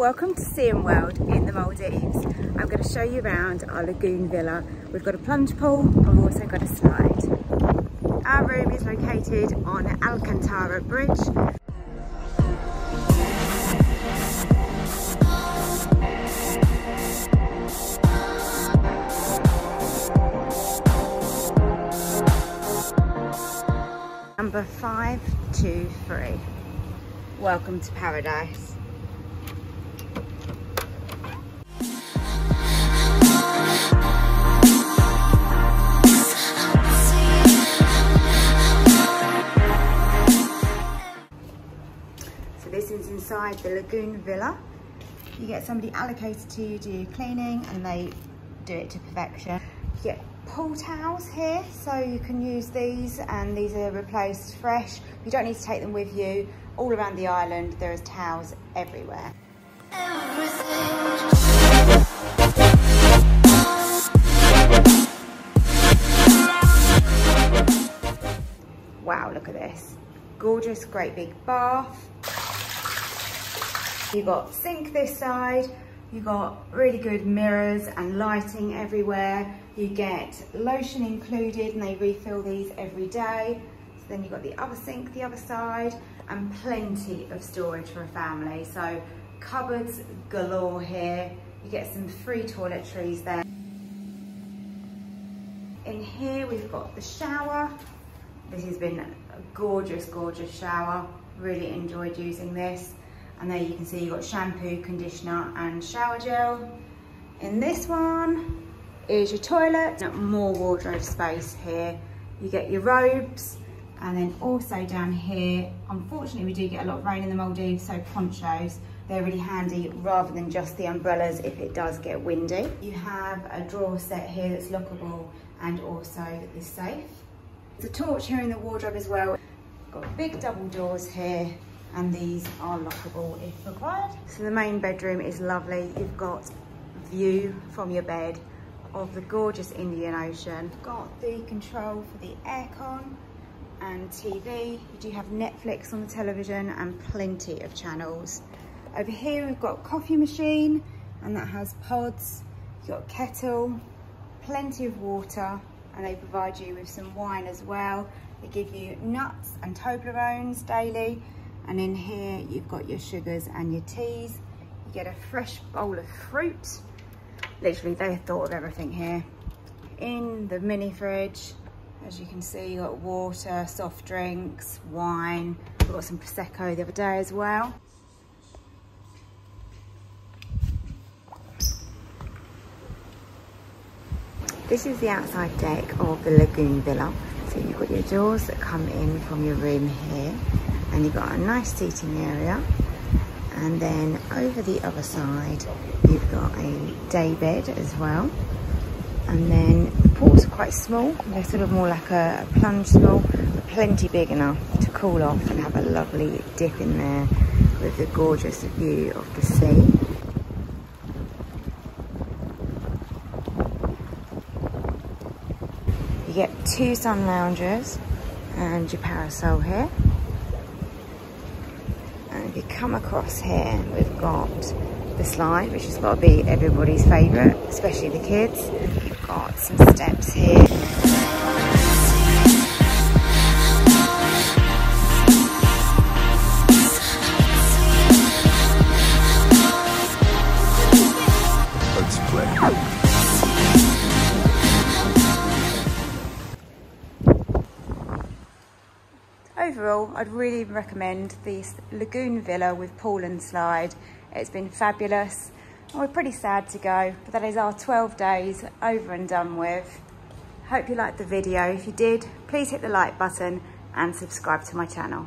welcome to Siyam World in the Maldives. I'm going to show you around our Lagoon Villa. We've got a plunge pool and we've also got a slide. Our room is located on Alcantara Bridge. Number 523. Welcome to paradise. So this is inside the Lagoon Villa. You get somebody allocated to you, do your cleaning, and they do it to perfection. You get pool towels here, so you can use these, and these are replaced fresh. You don't need to take them with you. All around the island there is towels everywhere. Wow, look at this. Gorgeous, great big bath. You've got sink this side. You've got really good mirrors and lighting everywhere. You get lotion included and they refill these every day. So then you've got the other sink the other side and plenty of storage for a family. So cupboards galore here. You get some free toiletries there. In here we've got the shower. This has been a gorgeous, gorgeous shower. Really enjoyed using this. And there you can see you've got shampoo, conditioner and shower gel. In this one is your toilet. More wardrobe space here. You get your robes, and then also down here, unfortunately we do get a lot of rain in the Maldives, so ponchos. They're really handy rather than just the umbrellas if it does get windy. You have a drawer set here that's lockable and also the safe. There's a torch here in the wardrobe as well. Got big double doors here, and these are lockable if required. So the main bedroom is lovely. You've got view from your bed of the gorgeous Indian Ocean. Got the control for the aircon and TV. You do have Netflix on the television and plenty of channels. Over here we've got a coffee machine, and that has pods. You've got a kettle, plenty of water, and they provide you with some wine as well. They give you nuts and Toblerones daily. And in here you've got your sugars and your teas. You get a fresh bowl of fruit. Literally, they thought of everything here. In the mini fridge, as you can see, you've got water, soft drinks, wine. We've got some Prosecco the other day as well. This is the outside deck of the Lagoon Villa. So you've got your doors that come in from your room here, and you've got a nice seating area. And then over the other side, you've got a day bed as well. And then the pools are quite small. They're sort of more like a plunge pool, but plenty big enough to cool off and have a lovely dip in there with the gorgeous view of the sea. You get 2 sun loungers and your parasol here. And if you come across here, we've got the slide, which has got to be everybody's favourite, especially the kids. You've got some steps here. Let's play. Overall, I'd really recommend this Lagoon Villa with pool and slide. It's been fabulous. We're pretty sad to go, but that is our 12 days over and done with. Hope you liked the video. If you did, please hit the like button and subscribe to my channel.